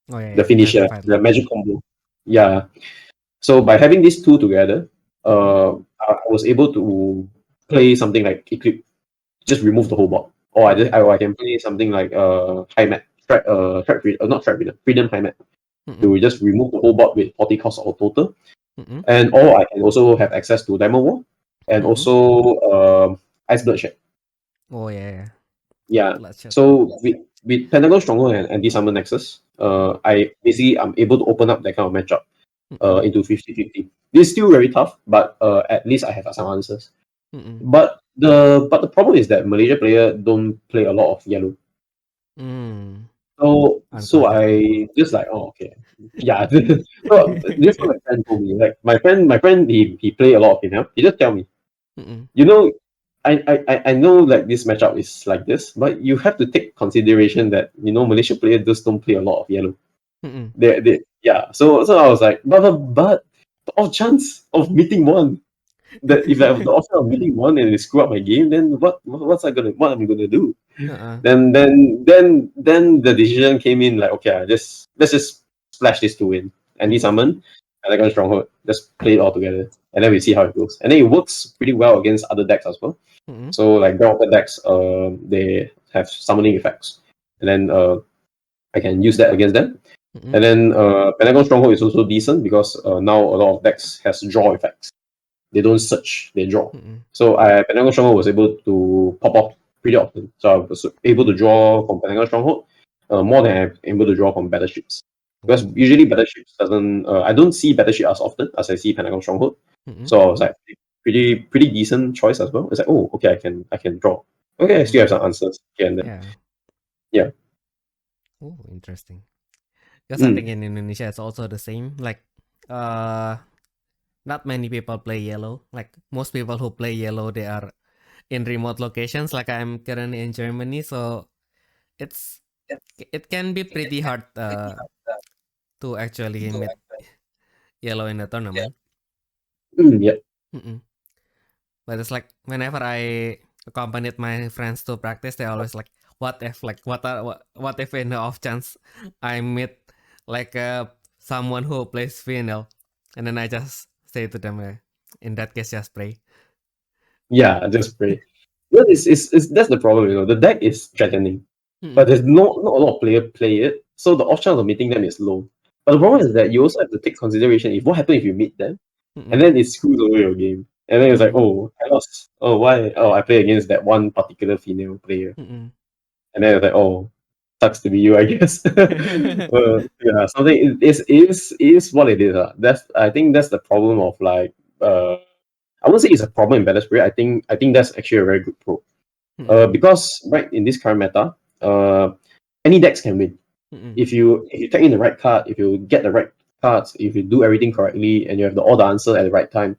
the finisher, the magic combo. Yeah. So by having these two together, I was able to play something like Eclipse, just remove the whole board. Or I can play something like High Mat, not Trap Freedom, Freedom High Mat, to just remove the whole board with 40 cost or total. And or I can also have access to Diamond Wall and also Ice Bloodshed. Oh yeah. Yeah. So with Pentagon Stronghold and Anti-Summon Nexus, I'm able to open up that kind of matchup into 50-50. It's still very tough, but at least I have some answers. But the problem is that Malaysia player don't play a lot of yellow. So I just like, oh okay. Yeah. So this is what my friend told me. Like my friend he play a lot of Finale. He just tell me, you know, I know like this matchup is like this, but you have to take consideration that Malaysia players just don't play a lot of yellow. So I was like, but the off chance of meeting one, that if I have the option of meeting one and they screw up my game, then what I'm gonna do? Then the decision came in like, okay, let's just splash this to win. Anti-summon, and I got a stronghold. Just play it all together, and then we see how it goes. And then it works pretty well against other decks as well. So like Groundwater decks, they have summoning effects, and then I can use that against them. And then Pentagon Stronghold is also decent because now a lot of decks has draw effects. They don't search, they draw. So Pentagon Stronghold was able to pop off pretty often. So I was able to draw from Pentagon Stronghold more than I'm able to draw from Battleships. Because usually Battleships doesn't, I don't see Battleship as often as I see Pentagon Stronghold. So I was like, pretty decent choice as well. It's like, oh, okay, I can draw. Okay, I still have some answers here and there. Yeah. Oh, interesting. Because I think in Indonesia it's also the same. Like, not many people play yellow. Like most people who play yellow, they are in remote locations. Like I'm currently in Germany, so it can be pretty hard to actually meet yellow in the tournament. Yeah. But it's like whenever I accompanied my friends to practice, they always like, what if in the off chance I meet like someone who plays Final, and then I just say to them, in that case, just pray. Yeah, just pray. Well, that's the problem. The deck is threatening, but there's not a lot of players play it, so the off chance of meeting them is low. But the problem is that you also have to take consideration what happens if you meet them, and then it screws over your game. And then it's like, oh, I lost. Oh, why? Oh, I play against that one particular female player. And then it's like, oh, sucks to be you, I guess. Yeah, something is what it is. I think that's the problem of like I won't say it's a problem in Battle Spirit. I think that's actually a very good pro. Because right in this current meta, any decks can win. If you take in the right card, if you get the right cards, if you do everything correctly, and you have all the answer at the right time,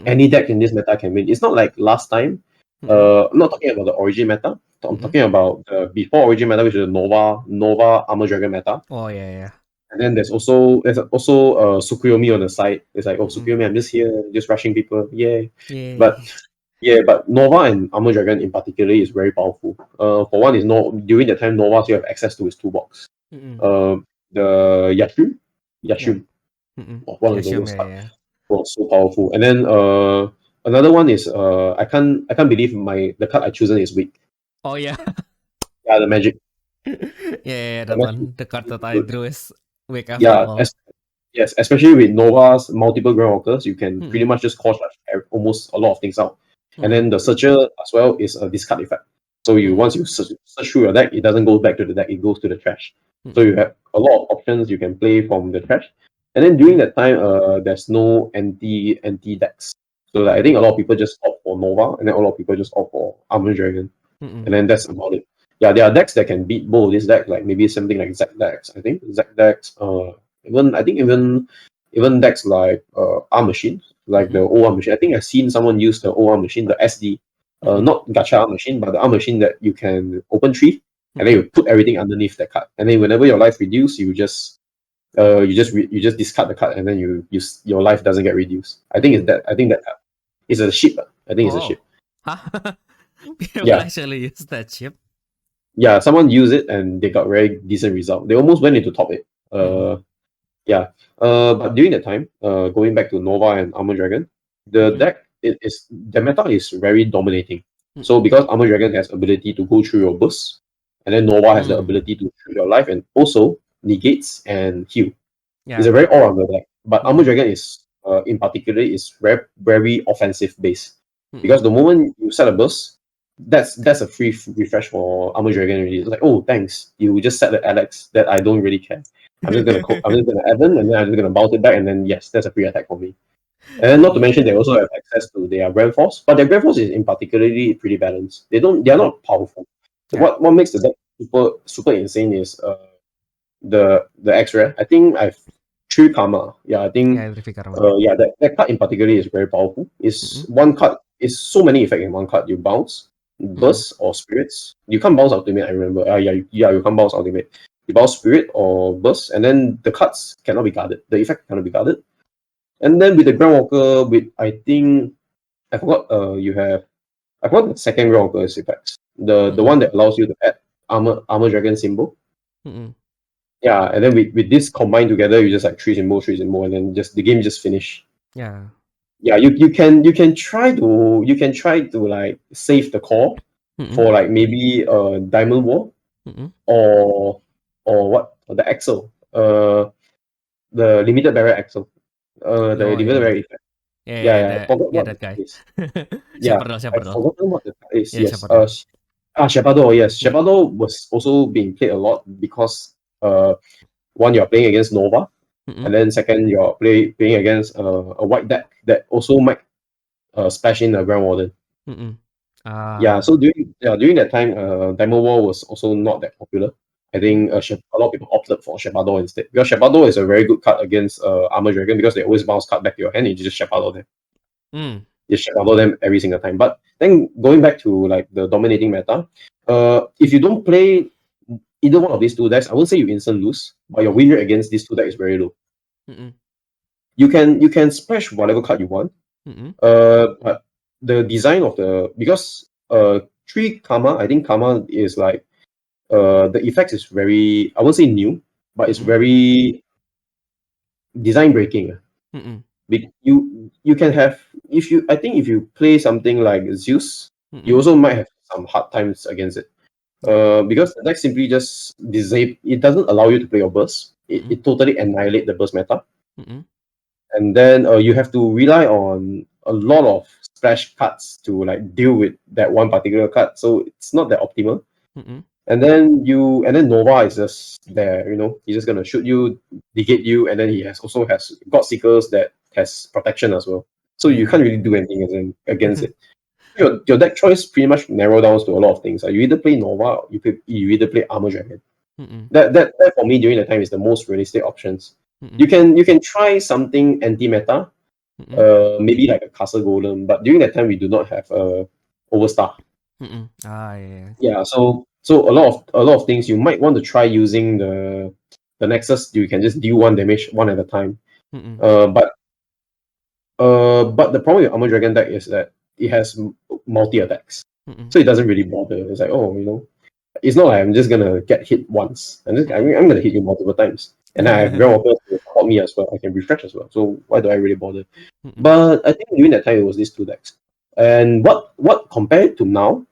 any deck in this meta can win. It's not like last time. I'm not talking about the origin meta. I'm talking about the before origin meta, which is the Nova Armor Dragon meta. Oh yeah. And then there's also Tsukuyomi on the side. It's like, oh, Tsukuyomi, I'm just here, just rushing people. Yay. Yeah. But Nova and Armor Dragon in particular is very powerful. For one is during the time Nova, you have access to his toolbox. The Yashu. One of those cards was so powerful. And then another one is I can't believe the card I chosen is weak. Oh yeah. Yeah, the magic. Yeah, that one. The card that I drew is weak after all. Yes, especially with Nova's multiple Grand Walkers, you can pretty much just call almost a lot of things out. And then the Searcher as well is a discard effect. So once you search through your deck, it doesn't go back to the deck, it goes to the trash. So you have a lot of options you can play from the trash. And then during that time, there's no anti decks. So I think a lot of people just opt for Nova, and then a lot of people just opt for Armor Dragon. And then that's about it. Yeah, there are decks that can beat both this deck, like maybe something like Zac decks. I think Zac decks. Even decks like Arm Machine, like the old Arm Machine. I think I've seen someone use the old Arm Machine, the SD, not Gacha Arm Machine, but the Arm Machine that you can open tree, and then you put everything underneath the card, and then whenever your life reduce, you just discard the card, and then your life doesn't get reduced. I think that card is a ship. I think it's a ship. People actually use that chip. Yeah, someone used it and they got very decent result. They almost went into top 8. But during that time, going back to Nova and Armor Dragon, the deck the meta is very dominating. So because Armor Dragon has ability to go through your burst, and then Nova has the ability to shoot your life and also negates and heal. It's a very all-rounder deck. But Armor Dragon is in particular is very, very offensive based. Because the moment you set a burst, that's a free refresh for Armor Dragon already. It's like, oh, thanks. You just set the Alex that I don't really care. I'm just gonna Evan, and then I'm just gonna bounce it back, and then yes, that's a free attack for me. And then not to mention they also have access to their Grand Force, but their Grand Force is in particularly pretty balanced. They are not powerful. So what makes the deck super insane is the X-Ray. I think I've 3 Karma. Yeah, I think that card in particular is very powerful. It's one card. It's so many effects in one card. You bounce, burst or spirits. You can't bounce ultimate. I remember. You can't bounce ultimate. You bounce spirit or burst, and then the cards cannot be guarded. The effect cannot be guarded. And then with the Grand Walker, I forgot the second Grand Walker's effects. The one that allows you to add armor dragon symbol. Yeah, and then with this combined together, you just like 3 symbols, and then just the game just finish. Yeah, you can try to like save the core for like maybe Diamond War or the Axle, the limited barrier Axle, the limited barrier effect. I forgot what that guy. I forgot what the card is. Shepado. Yes, Shepado was also being played a lot because one, you're playing against Nova, and then second, you're playing against a white deck that also might splash in the Grand Warden. So during that time, Diamond War was also not that popular. I think a lot of people opted for Shepado instead, because Shepado is a very good card against Armor Dragon, because they always bounce card back to your hand and you just Shepado them. You Shepado them every single time. But then going back to like the dominating meta, if you don't play either one of these 2 decks, I won't say you instant lose, but your win rate against these 2 decks is very low. You can splash whatever card you want, but the design of because 3 Karma, I think Karma is like the effects is very, I won't say new, but it's very design breaking. You can have, if you play something like Zeus, you also might have some hard times against it. Because the deck simply just it doesn't allow you to play your burst. It totally annihilate the burst meta. And then you have to rely on a lot of splash cards to like deal with that one particular card. So it's not that optimal. And then Nova is just there, he's just gonna shoot you, negate you, and then he also has God Seekers that has protection as well. So you can't really do anything against it. Your deck choice pretty much narrow down to a lot of things. You either play Nova, or you either play Armor Dragon. That for me during the time is the most realistic options. You can try something anti-meta, maybe like a Castle Golem. But during that time, we do not have Overstar. Yeah. Yeah, so a lot of things you might want to try using the Nexus. You can just deal one damage one at a time. But the problem with Armor Dragon deck is that it has multi attacks, so it doesn't really bother. It's like, it's not like I'm just gonna get hit once. I'm gonna hit you multiple times, and I have Realm Walkers to support me as well. I can refresh as well. So why do I really bother? But I think during that time it was these two decks, and what compared to now,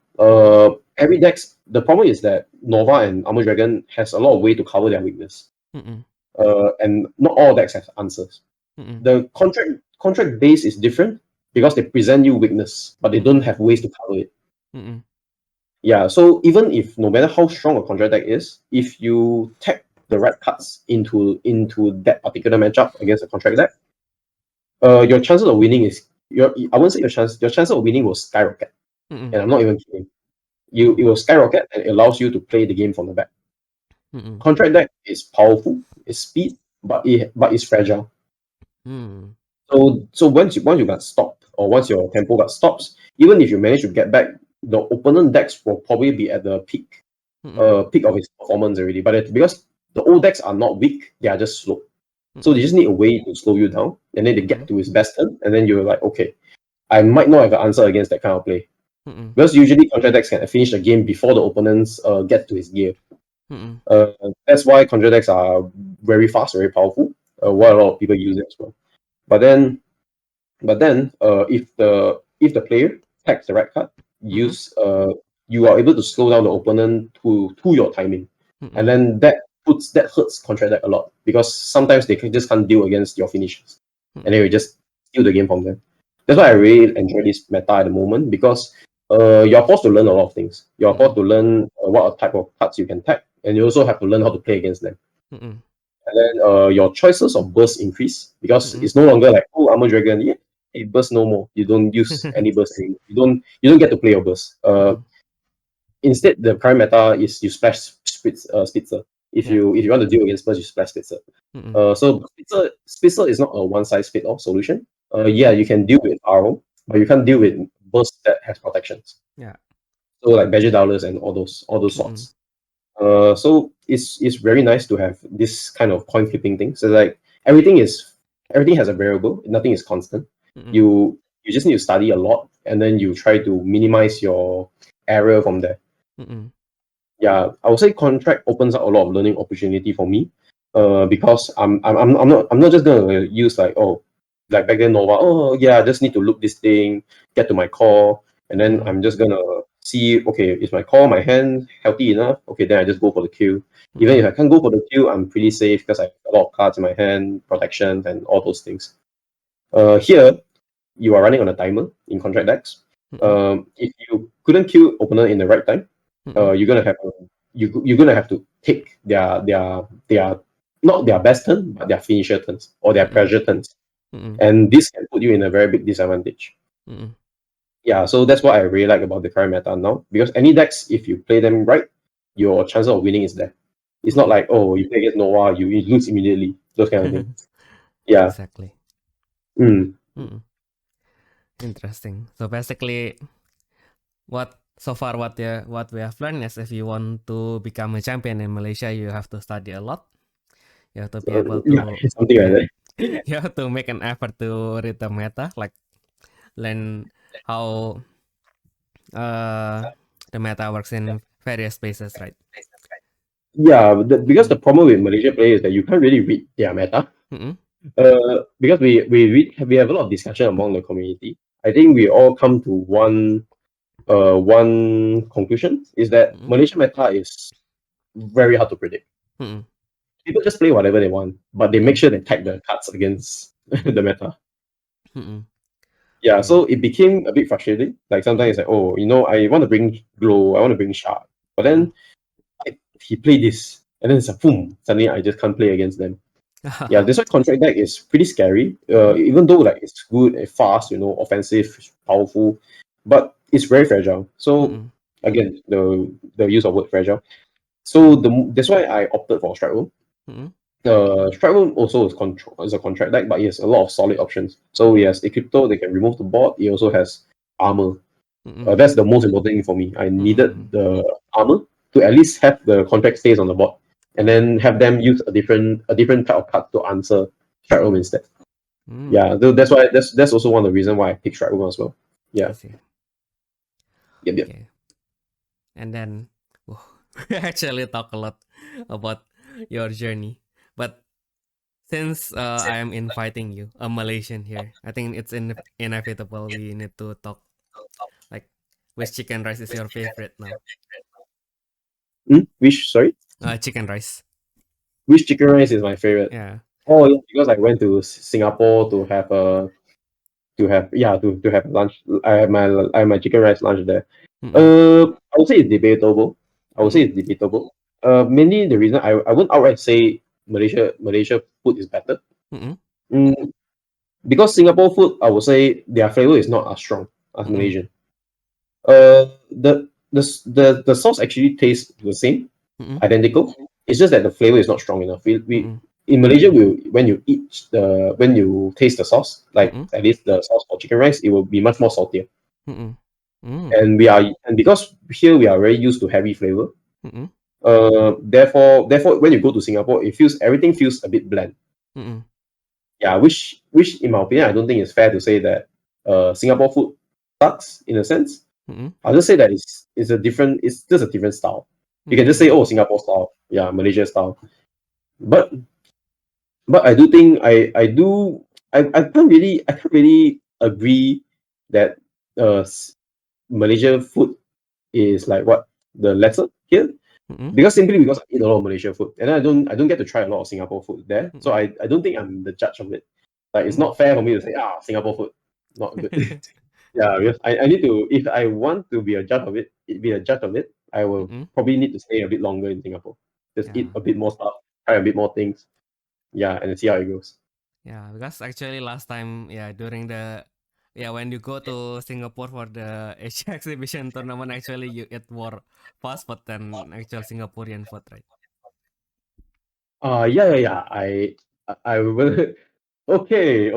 every decks. The problem is that Nova and Armor Dragon has a lot of way to cover their weakness. And not all decks have answers. The contract base is different because they present you weakness, but they don't have ways to cover it. Yeah, so even if no matter how strong a contract deck is, if you tap the right cards into that particular matchup against a contract deck, your chances of winning I won't say your chances of winning will skyrocket. And I'm not even kidding. It will skyrocket, and it allows you to play the game from the back. Contract deck is powerful, it's speed, but it's fragile. So once you got stopped, or once your tempo got stopped, even if you manage to get back, the opponent decks will probably be at the peak of its performance already. But because the old decks are not weak, they are just slow. So they just need a way to slow you down, and then they get to his best turn, and then you're like, okay, I might not have an answer against that kind of play. Because usually contract decks can finish the game before the opponents get to his gear. That's why contract decks are very fast, very powerful. Why a lot of people use it as well. But then, if the player tags the right card, you are able to slow down the opponent to your timing, and then that hurts contract deck a lot, because sometimes they just can't deal against your finishes, and then you just steal the game from them. That's why I really enjoy this meta at the moment, because you're forced to learn a lot of things. You're forced to learn what type of cards you can tag, and you also have to learn how to play against them. And then your choices of burst increase, because it's no longer like, oh, Armor Dragon, yeah, it burst no more. You don't use any burst anymore. You don't get to play your burst. Instead, the current meta is you splash Spitzer. If you want to deal against burst, you splash Spitzer. So Spitzer is not a one size fit all solution. Yeah, you can deal with RO, but you can't deal with burst that has protections. Yeah. So like Badger Dowlers and all those sorts. So it's very nice to have this kind of coin flipping thing. So like everything has a variable. Nothing is constant. You just need to study a lot, and then you try to minimize your error from there. Yeah, I would say contract opens up a lot of learning opportunity for me. Because I'm not just gonna use like back then Nova. Oh yeah, I just need to look this thing, get to my core, and then I'm just gonna see, okay, is my core, my hand healthy enough? Okay, then I just go for the queue. Even if I can't go for the queue, I'm pretty safe because I have a lot of cards in my hand, protections, and all those things. Here, you are running on a timer in contract decks. If you couldn't kill opponent in the right time, you're gonna have to take their not their best turn, but their finisher turns or their pressure turns, and this can put you in a very big disadvantage. Yeah, so that's what I really like about the current meta now, because any decks, if you play them right, your chances of winning is there. It's not like, oh, you play against Nova, you lose immediately. Those kind of things. Yeah. Exactly. Interesting. So basically, what we have learned is, if you want to become a champion in Malaysia, you have to study a lot. You have to be able to something like that. You have to make an effort to read the meta, like learn how the meta works in various spaces, right? Yeah, because the problem with Malaysia players is that you can't really read their meta. Because we have a lot of discussion among the community. I think we all come to one conclusion, is that Malaysian meta is very hard to predict. People just play whatever they want, but they make sure they tag the cards against the meta. Yeah, so it became a bit frustrating. Like sometimes it's like, oh, I want to bring Glow, I want to bring Shard, but then he played this, and then it's like, boom, suddenly I just can't play against them. Yeah, that's why contract deck is pretty scary. Even though like it's good and fast, offensive, powerful, but it's very fragile. So again, the use of word fragile. So that's why I opted for Strike Roll. Strike Room also is a contract deck, but it has a lot of solid options. So it has Equipto, they can remove the board. It also has armor. That's the most important thing for me. I needed the armor to at least have the contract stays on the board, and then have them use a different type of card to answer Strike Room instead. Yeah, that's why that's also one of the reasons why I picked Strike Room as well. Yeah. I see. Yep. Okay. And then we actually talk a lot about your journey. But since I am inviting you, a Malaysian here, I think it's inevitable we need to talk. Like, which chicken rice is your favorite now? Which Chicken rice. Which chicken rice is my favorite? Yeah. Oh, yeah, because I went to Singapore to have lunch. I have my chicken rice lunch there. I would say it's debatable. Mainly the reason I wouldn't outright say Malaysia food is better. Because Singapore food, I would say their flavor is not as strong as Malaysian. The sauce actually tastes the same, identical. It's just that the flavor is not strong enough. We in Malaysia, when you taste the sauce, like at least the sauce for chicken rice, it will be much more saltier. And because here we are very used to heavy flavor. Therefore, when you go to Singapore, everything feels a bit bland. Yeah, which in my opinion, I don't think it's fair to say that Singapore food sucks in a sense. I'll just say that it's just a different style. You can just say, oh, Singapore style, yeah, Malaysia style. But I do think I can't really agree that Malaysia food is like what the lesser here, because I eat a lot of Malaysian food, and I don't get to try a lot of Singapore food there. So I don't think I'm the judge of it. Like, it's not fair for me to say Singapore food not good. Yeah, because I need to, if I want to be a judge of it, I will probably need to stay a bit longer in Singapore. Just eat a bit more stuff, try a bit more things. Yeah, and see how it goes. Yeah, because actually last time, during when you go to Singapore for the Asia exhibition tournament, actually you eat more fast food than actual Singaporean food, right? Yeah. I will. Okay.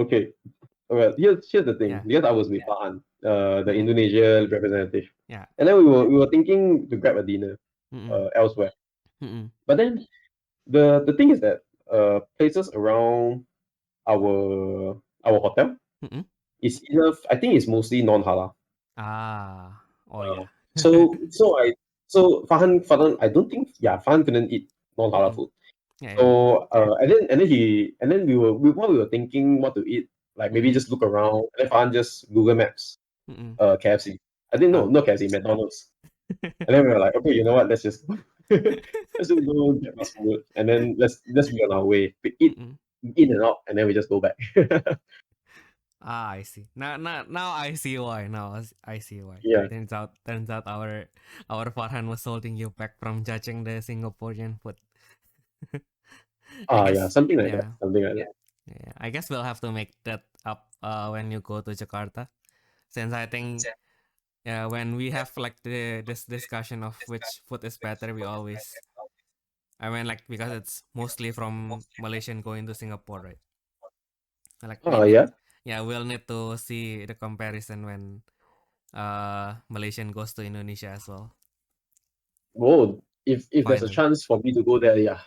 Well, here's the thing. Yeah. Because I was with Fahan, the Indonesia representative, Yeah. and then we were thinking to grab a dinner elsewhere. But then the thing is that places around our hotel is either, I think it's mostly non-halal. Oh yeah. So Fahan, I don't think, Fahan couldn't eat non-halal food. Yeah. So and then while we were thinking what to eat, like maybe just look around, and then Fahan just Google Maps KFC. I didn't know, not KFC, McDonald's. And then we were like, okay, you know what? Let's just let's just go get fast food, and then let's be on our way. We eat in and out, and then we just go back. I see. Now I see why. I see why. Yeah. Turns out our Farhan was holding you back from judging the Singaporean food. Yeah, something like that. Yeah, I guess we'll have to make that up when you go to Jakarta, since I think when we have like this discussion of which food is better, we always, I mean, like, because it's mostly from Malaysian going to Singapore, right? Like we'll need to see the comparison when Malaysian goes to Indonesia as well. Whoa, if there's a chance for me to go there,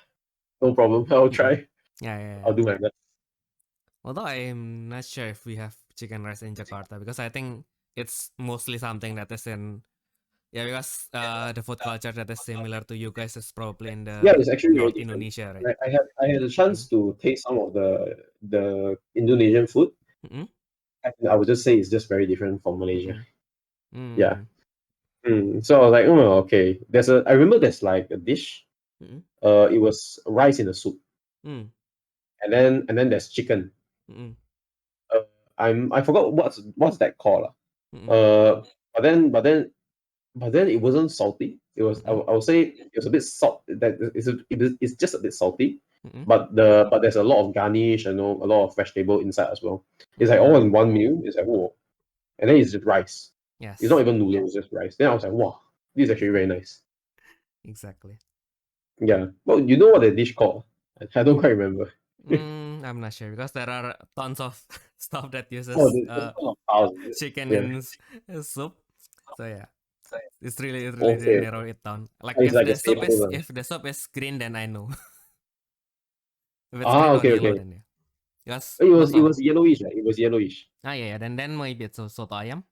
no problem. I'll try. Yeah. I'll do my best. Although I'm not sure if we have chicken rice in Jakarta, because I think it's mostly something that is in because the food culture that is similar to you guys is probably in the it's actually North very different. Indonesia, right? I had a chance to taste some of the Indonesian food. And I would just say it's just very different from Malaysia. Yeah. So I was like, oh, okay. I remember there's like a dish. It was rice in a soup. And then there's chicken. I forgot what's that called. But then it wasn't salty. It was I would say it was a bit salt. It's just a bit salty. But there's a lot of garnish and a lot of vegetable inside as well. It's like all in one meal. It's like, whoa. And then it's just rice. Yes. It's not even noodles, it's just rice. Then I was like, wow, this is actually very nice. Exactly. Yeah. Well, you know what the dish called? I don't quite remember. I'm not sure because there are tons of stuff that uses Oh, there's thousands. chicken Yeah. in soup. So yeah, it's really Okay. narrow it down. Like It's if like a the soup is staple. if the soup is green, then I know. If it's green or Okay, yellow, okay. then yeah. Because It most of was yellowish, right? It was yellowish. yeah, then maybe it's soto ayam.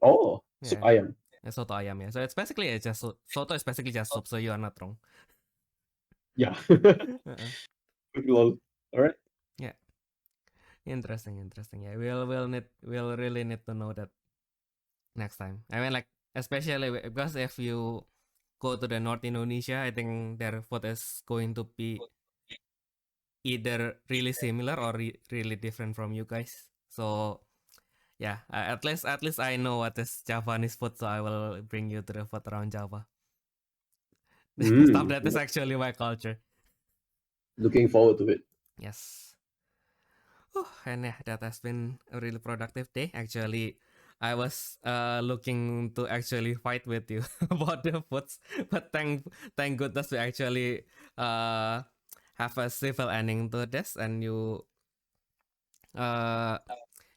Oh, soup Yeah, ayam. soto ayam. Yeah, so it's basically just soto is basically just soup. So you are not wrong. Yeah. Uh-uh. Lol. All right. Yeah, interesting. Yeah, we'll really need to know that next time. I mean, like especially because if you go to the North Indonesia, I think their food is going to be either really similar or really different from you guys. So yeah, at least I know what is Javanese food, so I will bring you to the food around Java. Stuff that is actually my culture. Looking forward to it. Yes. And yeah, that has been a really productive day. Actually, I was looking to actually fight with you about the foods, but thank goodness we actually have a civil ending to this, and uh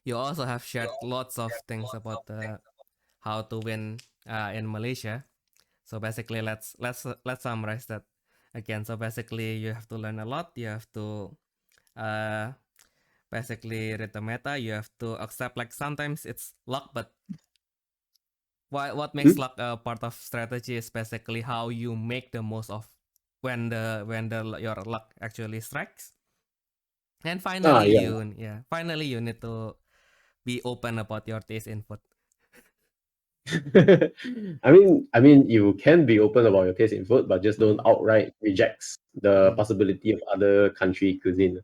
you also have shared lots of things about how to win in Malaysia. So basically, let's summarize that again. So basically, you have to learn a lot. You have to uh basically read the meta. You have to accept like sometimes it's luck, but what makes luck a part of strategy is basically how you make the most of when your luck actually strikes. And finally, finally you need to be open about your taste in food. I mean, you can be open about your taste in food, but just don't outright rejects the possibility of other country cuisine.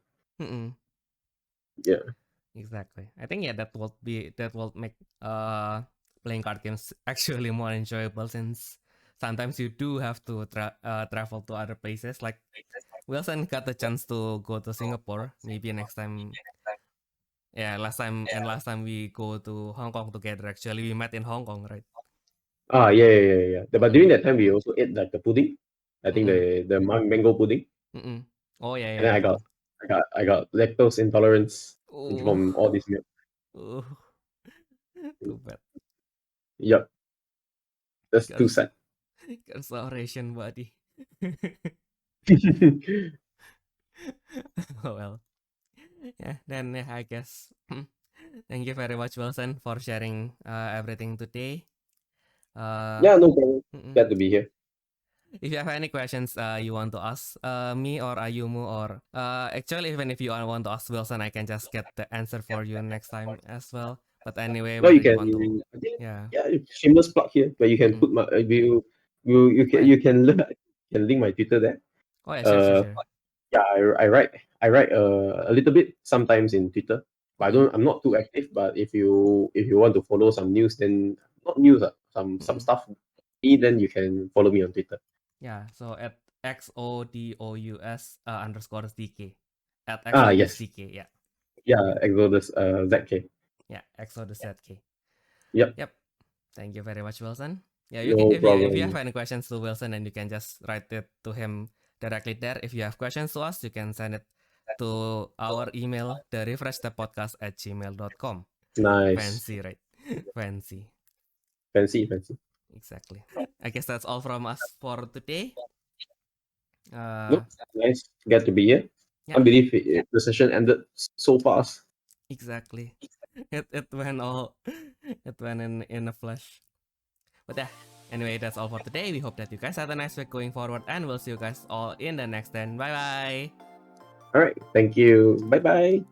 Yeah. Exactly. I think yeah, that will make playing card games actually more enjoyable since sometimes you do have to travel to other places. Like Wilson got the chance to go to Singapore. Maybe next time. Yeah, last time we go to Hong Kong together. Actually, we met in Hong Kong, right? Yeah. But during that time, we also ate like the pudding. I think the mango pudding. Oh yeah, And then that one. I got lactose intolerance Oh, from all this milk. oh, too bad. Yep, that's too Cause, sad. cause our Asian body. Oh well. Yeah, then yeah, I guess. Thank you very much, Wilson, for sharing everything today. Yeah, no problem. Mm-mm. Glad to be here. If you have any questions you want to ask me or Ayumu, or actually even if you want to ask Wilson, I can just get the answer for you next time as well. But anyway, No, you whether you can. want to, I think, yeah, yeah, shameless plug here, but you can put my oh yeah, you can link my Twitter there. oh yeah, Uh, sure. yeah, I write a little bit sometimes in Twitter, but I'm not too active. But if you want to follow some news, then not news, some stuff, then you can follow me on Twitter. Yeah, so at XODOUS underscore DK at Yes, XODUSDK, yeah. yeah, Exodus ZK. Yeah, XODUSZK. Yep, Yep. Thank you very much, Wilson. Yeah, you can no if you have problem. any questions to Wilson, and you can just write it to him directly there. If you have questions to us, you can send it to our email, therefreshtepodcast@gmail.com. Nice, Fancy, right? Fancy. fancy. Exactly. I guess that's all from us for today. Nope, nice. Glad to be here. Yeah, I believe the session ended so fast. exactly. It went all it went in a flash. But yeah, anyway, that's all for today. We hope that you guys have a nice week going forward, and we'll see you guys all in the next then. Bye bye. All right, thank you. Bye bye.